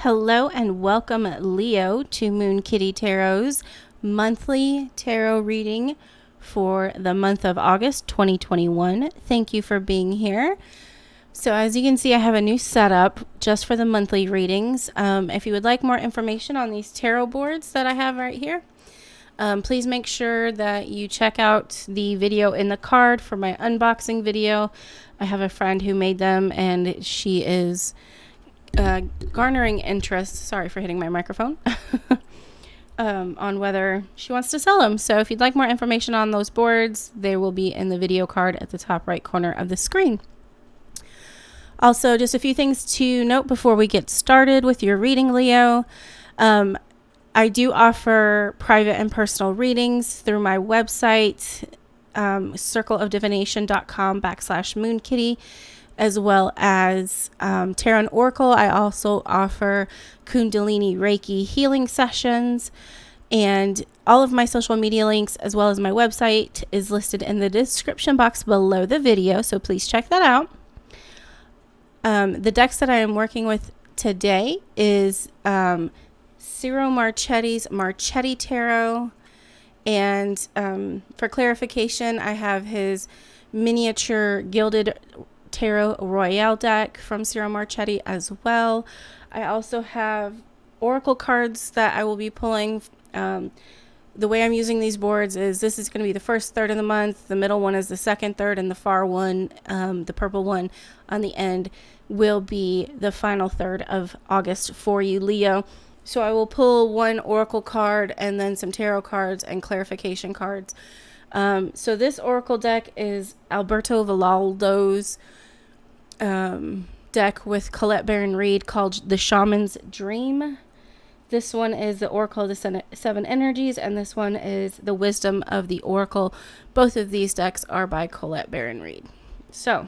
Hello and welcome, Leo, to Moon Kitty Tarot's monthly tarot reading for the month of August 2021. Thank you for being here. So as you can see, I have a new setup just for the monthly readings. If you would like more information on these tarot boards that I have right here, please make sure that you check out the video in the card for my unboxing video. I have a friend who made them and she is garnering interest, sorry for hitting my microphone, on whether she wants to sell them. So if you'd like more information on those boards, they will be in the video card at the top right corner of the screen. Also, just a few things to note before we get started with your reading, Leo. I do offer private and personal readings through my website, circleofdivination.com/moonkitty, as well as Tarot and Oracle. I also offer Kundalini Reiki healing sessions, and all of my social media links as well as my website is listed in the description box below the video, so please check that out. The decks that I am working with today is Ciro Marchetti's Marchetti Tarot, and for clarification, I have his miniature gilded Tarot Royale deck from Ciro Marchetti as well. I also have oracle cards that I will be pulling. The way I'm using these boards is this is going to be the first third of the month, the middle one is the second third, and the far one, the purple one on the end, will be the final third of August for you, Leo. So I will pull one oracle card and then some tarot cards and clarification cards. So this oracle deck is Alberto Villoldo's deck with Colette Baron-Reid called The Shaman's Dream. This one is the Oracle of the Seven Energies, and this one is the Wisdom of the Oracle. Both of these decks are by Colette Baron-Reid. So,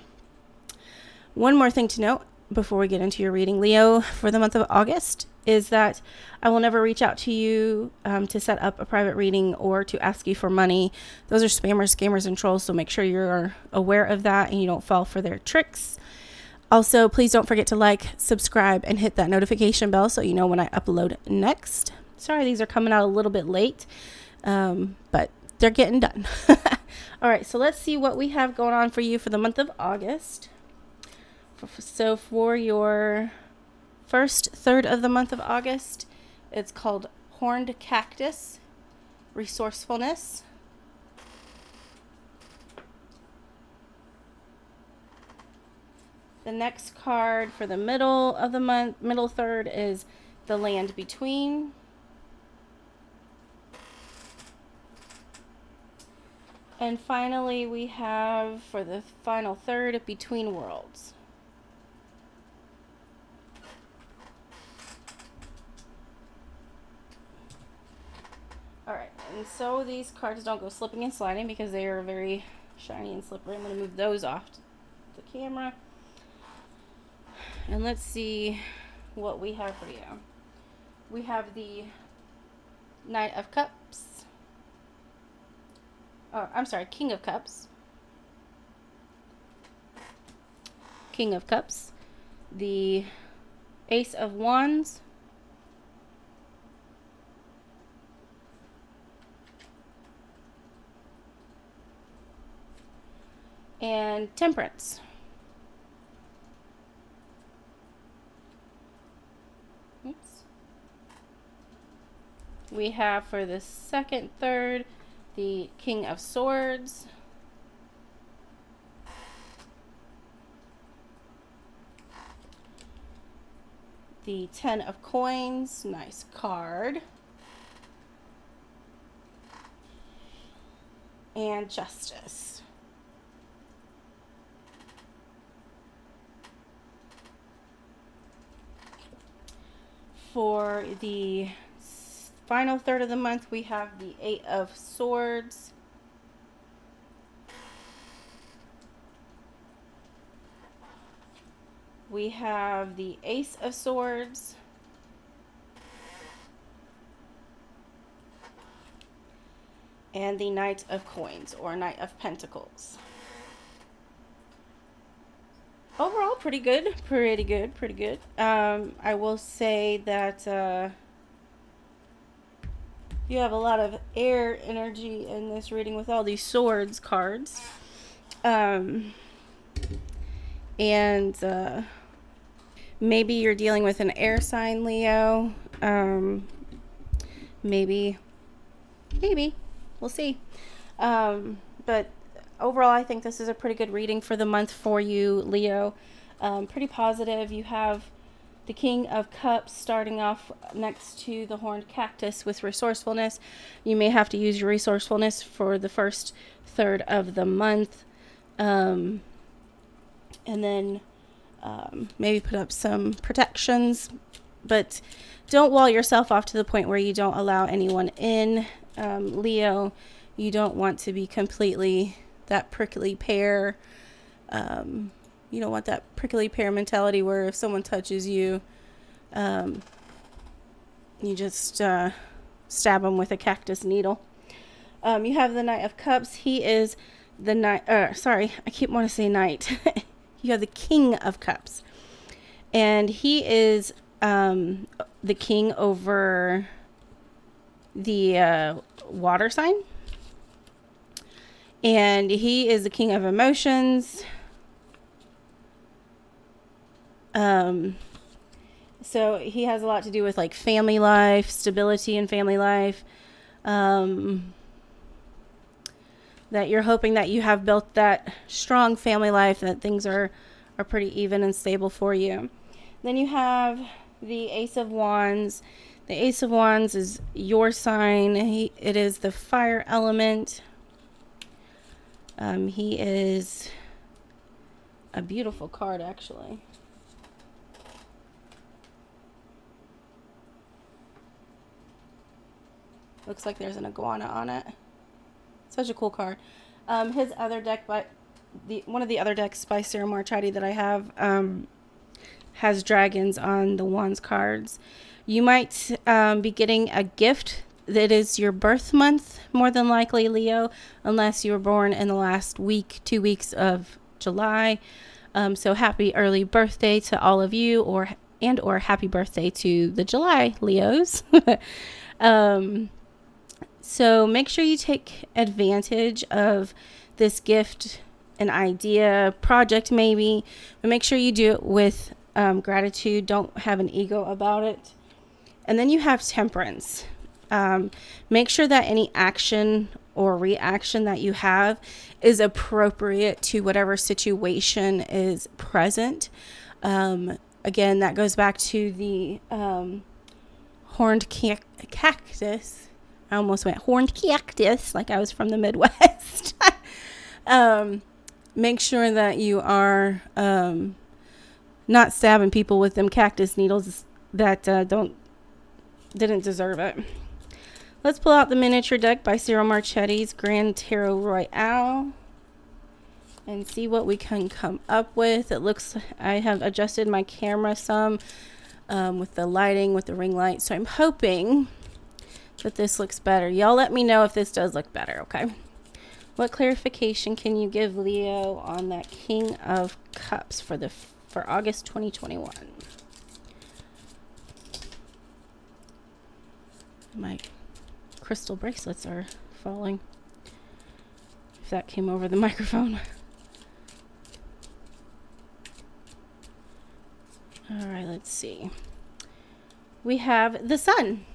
one more thing to note before we get into your reading, Leo, for the month of August, is that I will never reach out to you to set up a private reading or to ask you for money. Those are spammers, scammers, and trolls, so make sure you're aware of that and you don't fall for their tricks. Also, please don't forget to like, subscribe, and hit that notification bell so you know when I upload next. Sorry, these are coming out a little bit late, but they're getting done. All right, so let's see what we have going on for you for the month of August. So for your first third of the month of August, it's called Horned Cactus, Resourcefulness. The next card for the middle of the month, middle third, is The Land Between. And finally, we have for the final third, Between Worlds. All right, and so these cards don't go slipping and sliding because they are very shiny and slippery. I'm going to move those off the camera. And let's see what we have for you. We have the Knight of Cups. Oh, I'm sorry, King of Cups. King of Cups. The Ace of Wands. And Temperance. We have for the second third, the King of Swords. The Ten of Coins, nice card. And Justice. For the final third of the month, we have the Eight of Swords. We have the Ace of Swords. And the Knight of Coins, or Knight of Pentacles. Overall, pretty good. Pretty good. Pretty good. I will say that you have a lot of air energy in this reading with all these swords cards. Um, and maybe you're dealing with an air sign, Leo. Maybe. Maybe. We'll see. But overall, I think this is a pretty good reading for the month for you, Leo. Pretty positive. You have the King of Cups starting off next to the Horned Cactus with resourcefulness. You may have to use your resourcefulness for the first third of the month. And then maybe put up some protections. But don't wall yourself off to the point where you don't allow anyone in. Leo, you don't want to be completely that prickly pear. You don't want that prickly pear mentality where if someone touches you, you just stab them with a cactus needle. You have the Knight of Cups. He is the knight. Sorry, I keep wanting to say knight. You have the King of Cups, and he is the king over the water sign, and he is the king of emotions. So he has a lot to do with like family life, stability in family life. That you're hoping that you have built that strong family life, that things are pretty even and stable for you. Then you have the Ace of Wands. The Ace of Wands is your sign. It is the fire element. He is a beautiful card, actually. Looks like there's an iguana on it. Such a cool card. His other deck, one of the other decks by Sarah Marchetti that I have, has dragons on the Wands cards. You might be getting a gift that is your birth month, more than likely, Leo, unless you were born in the last week, 2 weeks of July. So happy early birthday to all of you, or happy birthday to the July Leos. So make sure you take advantage of this gift, an idea, project maybe, but make sure you do it with gratitude. Don't have an ego about it. And then you have Temperance. Make sure that any action or reaction that you have is appropriate to whatever situation is present. Again, that goes back to the horned cactus. I almost went horned cactus like I was from the Midwest. Make sure that you are not stabbing people with them cactus needles that didn't deserve it. Let's pull out the miniature deck by Cyril Marchetti's Grand Tarot Royale and see what we can come up with. It looks, I have adjusted my camera some with the lighting, with the ring light, so I'm hoping that this looks better. Y'all let me know if this does look better, okay? What clarification can you give Leo on that King of Cups for August 2021? My crystal bracelets are falling. If that came over the microphone. All right, let's see. We have the Sun.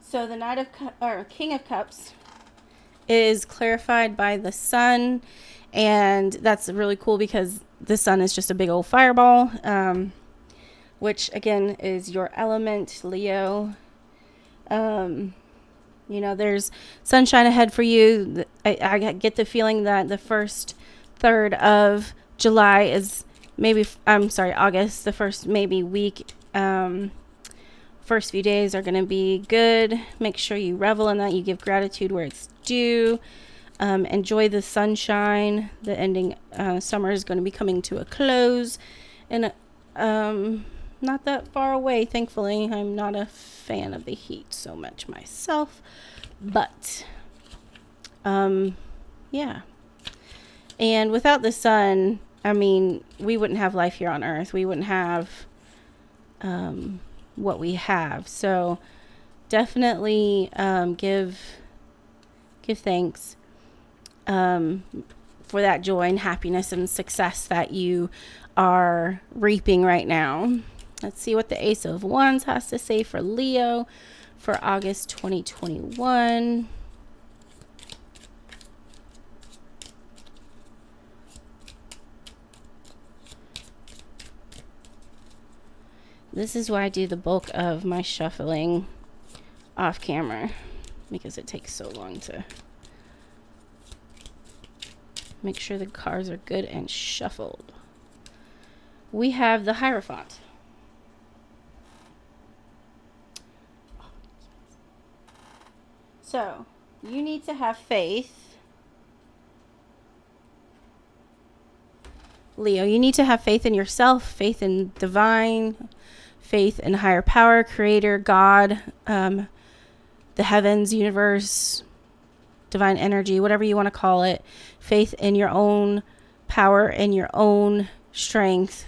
So the King of Cups is clarified by the Sun, and that's really cool because the Sun is just a big old fireball, which again is your element, Leo. There's sunshine ahead for you. I get the feeling that the first third of July is August, the first maybe week. First few days are going to be good. Make sure you revel in that. You give gratitude where it's due. Enjoy the sunshine. The ending summer is going to be coming to a close, and not that far away. Thankfully, I'm not a fan of the heat so much myself, but yeah. And without the sun, I mean, we wouldn't have life here on Earth. We wouldn't have what we have. So definitely give thanks for that joy and happiness and success that you are reaping right now. Let's see what the Ace of Wands has to say for Leo for August 2021. This is why I do the bulk of my shuffling off camera, because it takes so long to make sure the cards are good and shuffled. We have the Hierophant. So, you need to have faith. Leo, you need to have faith in yourself, faith in divine, faith in higher power, creator, God, the heavens, universe, divine energy, whatever you want to call it. Faith in your own power and your own strength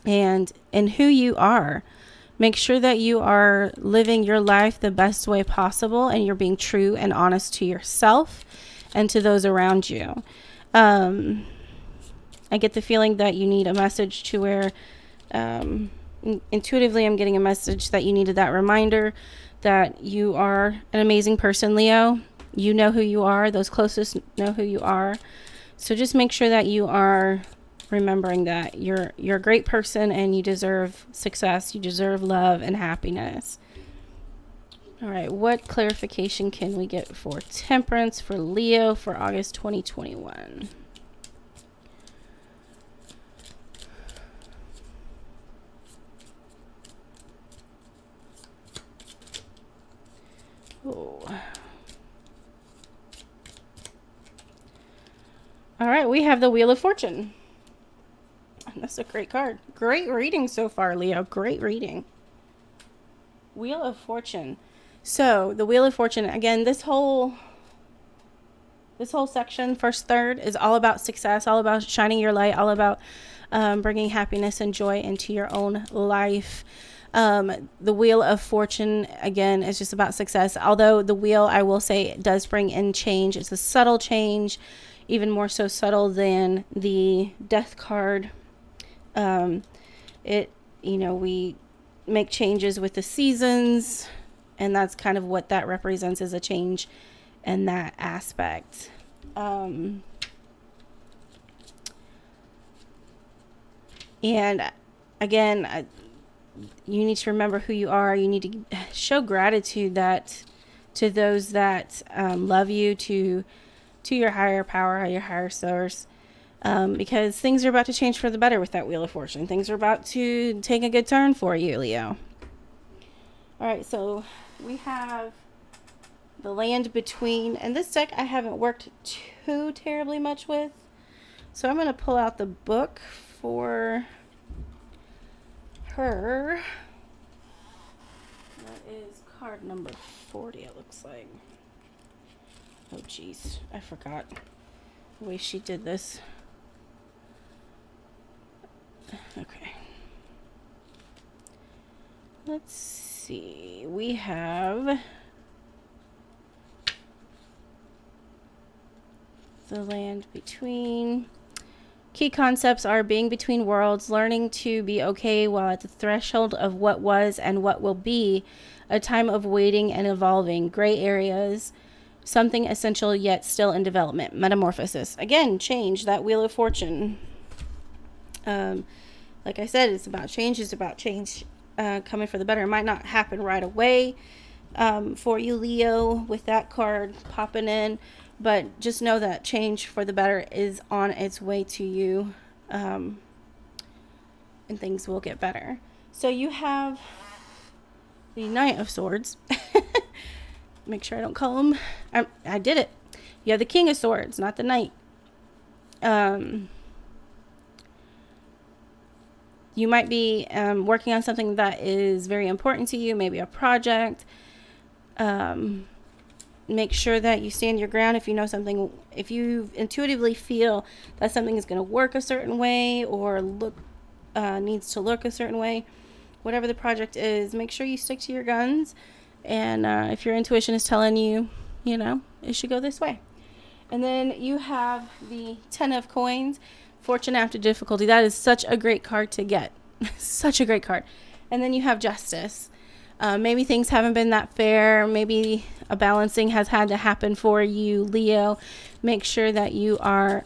and in who you are. Make sure that you are living your life the best way possible and you're being true and honest to yourself and to those around you. I get the feeling that you need a message to where intuitively I'm getting a message that you needed that reminder that you are an amazing person, Leo. You know who you are. Those closest know who you are. So just make sure that you are remembering that you're a great person and you deserve success. You deserve love and happiness. All right, what clarification can we get for Temperance for Leo for August 2021? Oh. All right, we have the Wheel of Fortune. That's a great card. Great reading so far, Leo. Great reading. Wheel of Fortune. So the Wheel of Fortune, again, this whole section, first third, is all about success, all about shining your light, all about bringing happiness and joy into your own life. The Wheel of Fortune, again, is just about success. Although the wheel, I will say, does bring in change. It's a subtle change, even more so subtle than the Death card. We make changes with the seasons, and that's kind of what that represents, as a change in that aspect. And again, you need to remember who you are. You need to show gratitude to those that love you, to your higher power, your higher source. Because things are about to change for the better with that Wheel of Fortune. Things are about to take a good turn for you, Leo. All right, so we have the Land Between. And this deck I haven't worked too terribly much with. So I'm going to pull out the book for her. That is card number 40, it looks like. Oh, jeez. I forgot the way she did this. Okay. Let's see. We have the Land Between. Key concepts are being between worlds, learning to be okay while at the threshold of what was and what will be, a time of waiting and evolving, gray areas, something essential yet still in development, metamorphosis. Again, change, that Wheel of Fortune. Like I said, it's about change. It's about change coming for the better. It might not happen right away for you, Leo, with that card popping in. But just know that change for the better is on its way to you. And things will get better. So you have the Knight of Swords. Make sure I don't call him. I did it. You have the King of Swords, not the Knight. You might be working on something that is very important to you, maybe a project. Make sure that you stand your ground. If you know something, if you intuitively feel that something is going to work a certain way or look needs to look a certain way, whatever the project is, make sure you stick to your guns. And if your intuition is telling you, you know, it should go this way. And then you have the 10 of coins, fortune after difficulty. That is such a great card to get. Such a great card. And then you have justice. Maybe things haven't been that fair. Maybe a balancing has had to happen for you, Leo. Make sure that you are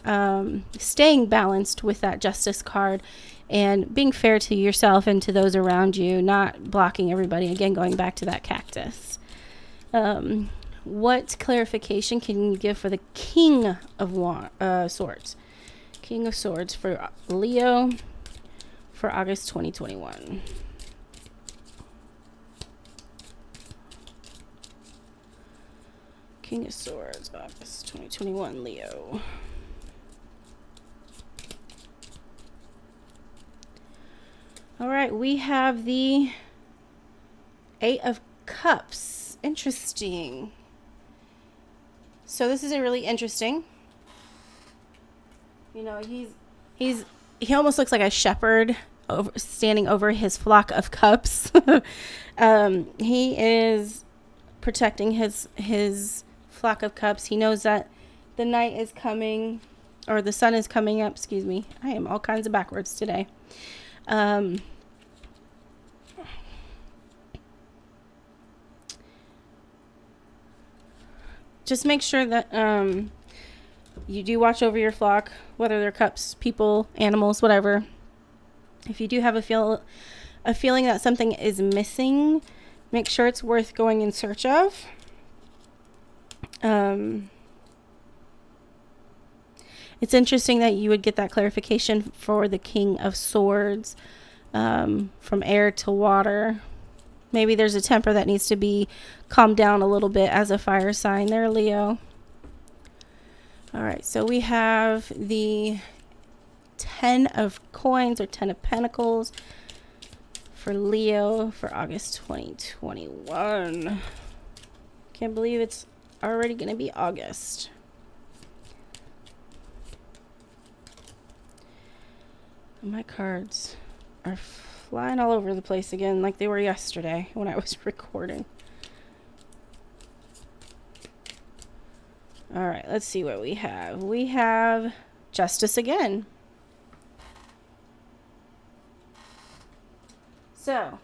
staying balanced with that justice card and being fair to yourself and to those around you, not blocking everybody. Again, going back to that cactus. What clarification can you give for the King of Swords? King of Swords for Leo for August 2021. King of Swords, August 2021, Leo. All right, we have the 8 of Cups. Interesting. So this is a really interesting. You know, he almost looks like a shepherd standing over his flock of cups. He is protecting his flock of cups. He knows that the night is coming, or the sun is coming up. Excuse me. I am all kinds of backwards today. Just make sure that you do watch over your flock, whether they're cups, people, animals, whatever. If you do have a feeling that something is missing, make sure it's worth going in search of. It's interesting that you would get that clarification for the King of Swords, from air to water. Maybe there's a temper that needs to be calmed down a little bit as a fire sign there, Leo. All right, so we have the 10 of coins or 10 of pentacles for Leo for August 2021. Can't believe it's already going to be August. My cards are flying all over the place again like they were yesterday when I was recording. All right, let's see what we have. We have justice again. So,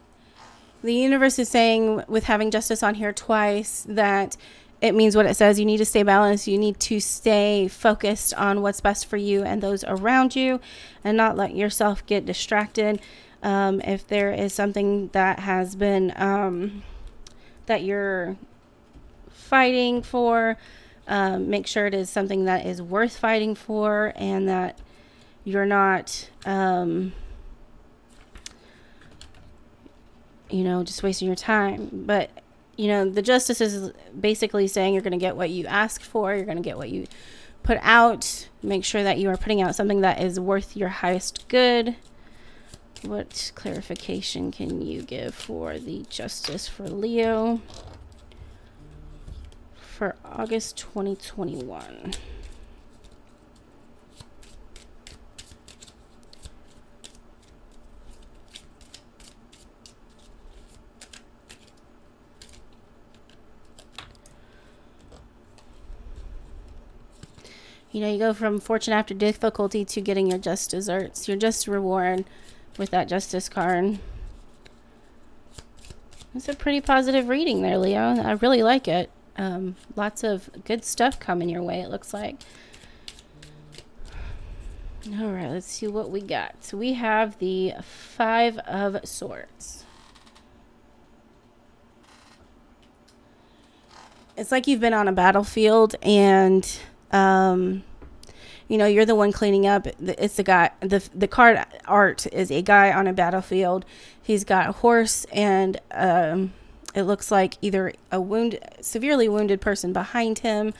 the universe is saying, with having justice on here twice, that it means what it says. You need to stay balanced. You need to stay focused on what's best for you and those around you, and not let yourself get distracted. If there is something that has been, that you're fighting for, make sure it is something that is worth fighting for, and that you're not, just wasting your time. But, the justice is basically saying you're going to get what you asked for. You're going to get what you put out. Make sure that you are putting out something that is worth your highest good. What clarification can you give for the justice for Leo for August 2021? You go from fortune after difficulty to getting your just desserts, your just reward with that justice card. It's a pretty positive reading there, Leo. I really like it. Lots of good stuff coming your way, it looks like. All right, let's see what we got. So we have the 5 of Swords. It's like you've been on a battlefield and you're the one cleaning up. It's the guy. The card art is a guy on a battlefield. He's got a horse, and it looks like either a severely wounded person behind him,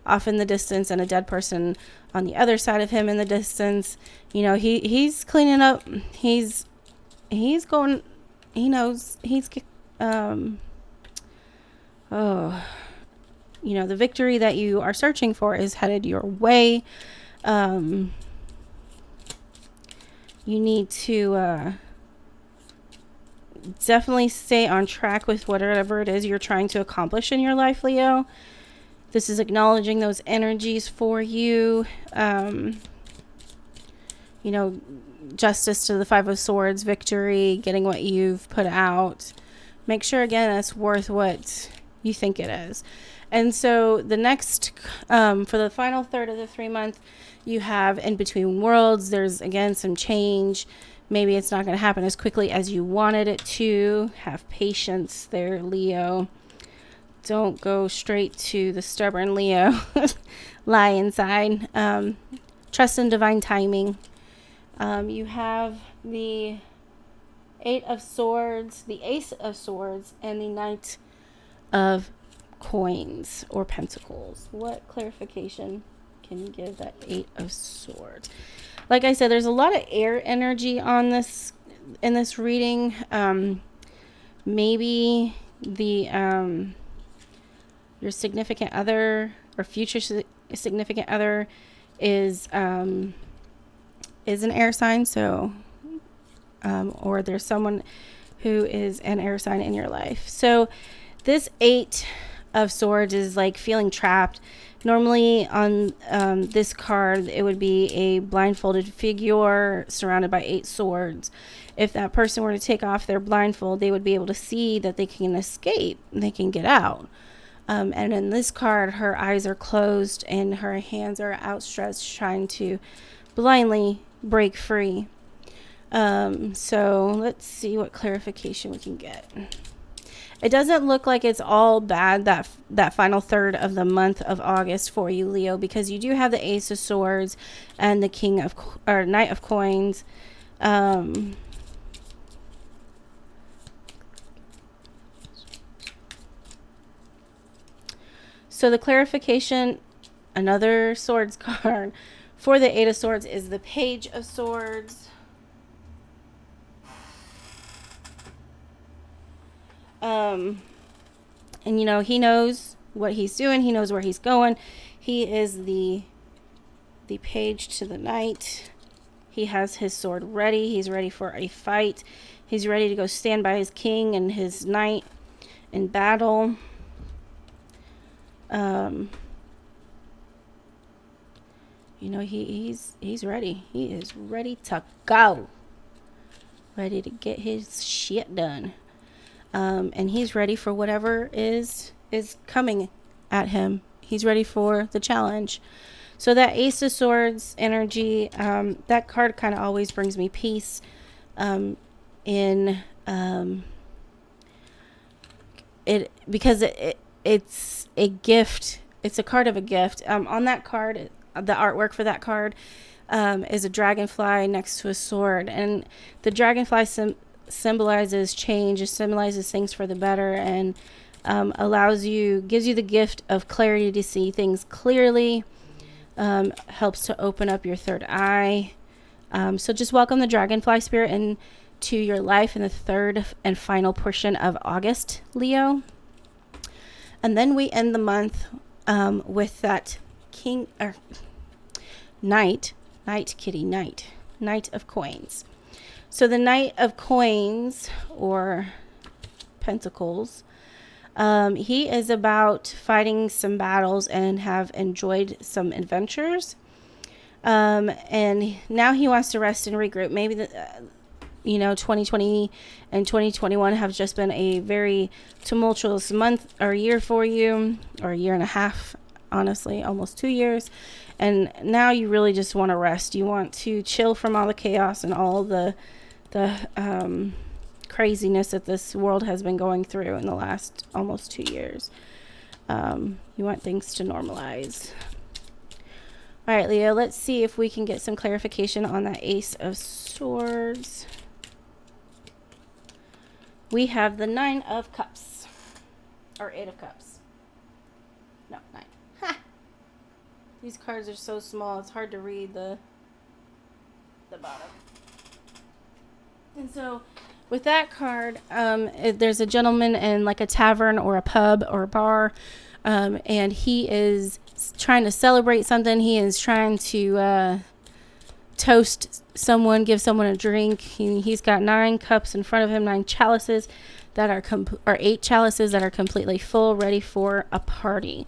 off in the distance, and a dead person on the other side of him in the distance. He's cleaning up. He's going. He knows he's. you know, the victory that you are searching for is headed your way. You need to definitely stay on track with whatever it is you're trying to accomplish in your life, Leo. This is acknowledging those energies for you. You know, justice to the Five of Swords, victory, getting what you've put out. Make sure, again, it's worth what you think it is. And so the next, for the final third of the 3 month, you have In Between Worlds. There's, again, some change. Maybe it's not going to happen as quickly as you wanted it to. Have patience there, Leo. Don't go straight to the stubborn Leo. Lie inside. Trust in divine timing. You have the Eight of Swords, the Ace of Swords, and the Knight of Coins or Pentacles. What clarification can you give that Eight of Swords? Like I said, there's a lot of air energy on this in this reading. Maybe the your significant other or future significant other is an air sign, so or there's someone who is an air sign in your life. So this Eight of Swords is like feeling trapped. Normally on this card, it would be a blindfolded figure surrounded by 8 swords. If that person were to take off their blindfold, they would be able to see that they can escape. They can get out. And in this card, her eyes are closed and her hands are outstretched, trying to blindly break free. So let's see what clarification we can get. It doesn't look like it's all bad, that final third of the month of August for you, Leo, because you do have the Ace of Swords and the Knight of Coins. So the clarification, another Swords card for the Eight of Swords, is the Page of Swords. And you know, he knows what he's doing. He knows where he's going. He is the page to the knight. He has his sword ready. He's ready for a fight. He's ready to go stand by his king and his knight in battle. You know, he's ready. He is ready to go. Ready to get his shit done. And he's ready for whatever is coming at him. He's ready for the challenge. So that Ace of Swords energy, that card kind of always brings me peace. Because it's a gift. It's a card of a gift. On that card, the artwork for that card is a dragonfly next to a sword, and the dragonfly symbolizes change. It symbolizes things for the better, and gives you the gift of clarity to see things clearly. Helps to open up your third eye. So just welcome the dragonfly spirit into your life in the third and final portion of August, Leo. And then we end the month with that Knight of Coins. So the Knight of Coins, or Pentacles, he is about fighting some battles and have enjoyed some adventures. And now he wants to rest and regroup. Maybe 2020 and 2021 have just been a very tumultuous month or year for you, or a year and a half, honestly, almost 2 years. And now you really just want to rest. You want to chill from all the chaos and all the craziness that this world has been going through in the last almost 2 years. You want things to normalize. All right, Leo, let's see if we can get some clarification on that Ace of Swords. We have the Nine of Cups, or Eight of Cups. No, 9. Ha! These cards are so small, it's hard to read the bottom. And so with that card, there's a gentleman in like a tavern or a pub or a bar. And he is trying to celebrate something. He is trying to toast someone, give someone a drink. He's got 9 cups in front of him, 9 chalices that are or 8 chalices that are completely full, ready for a party.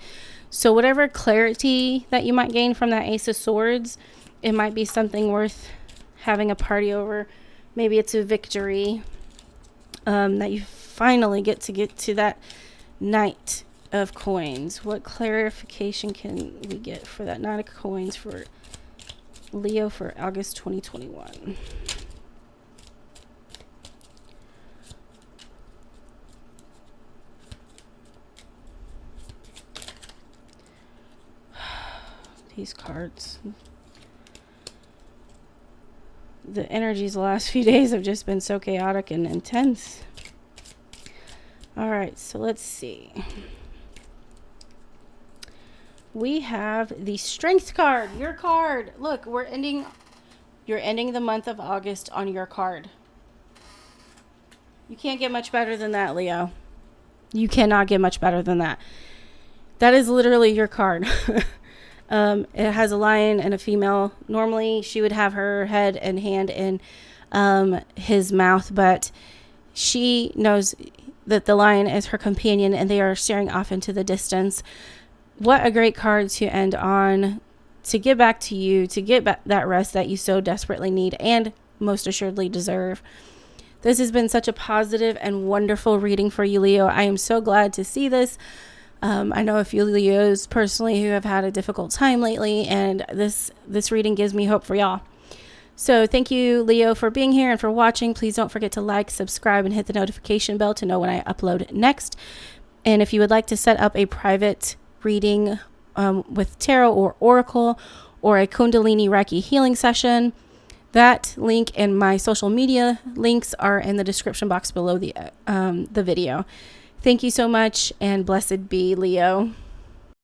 So whatever clarity that you might gain from that Ace of Swords, it might be something worth having a party over. Maybe it's a victory, that you finally get to that Knight of Coins. What clarification can we get for that Knight of Coins for Leo for August 2021? These cards. The energies the last few days have just been so chaotic and intense. All right, so let's see. We have the Strength card, your card. Look, you're ending the month of August on your card. You can't get much better than that, Leo. You cannot get much better than that. That is literally your card. It has a lion and a female. Normally, she would have her head and hand in his mouth, but she knows that the lion is her companion, and they are staring off into the distance. What a great card to end on, to get back to you, to get back that rest that you so desperately need and most assuredly deserve. This has been such a positive and wonderful reading for you, Leo. I am so glad to see this. I know a few Leos personally who have had a difficult time lately, and this reading gives me hope for y'all. So thank you, Leo, for being here and for watching. Please don't forget to like, subscribe, and hit the notification bell to know when I upload next. And if you would like to set up a private reading with tarot or oracle, or a Kundalini Reiki healing session, that link and my social media links are in the description box below the video. Thank you so much, and blessed be, Leo.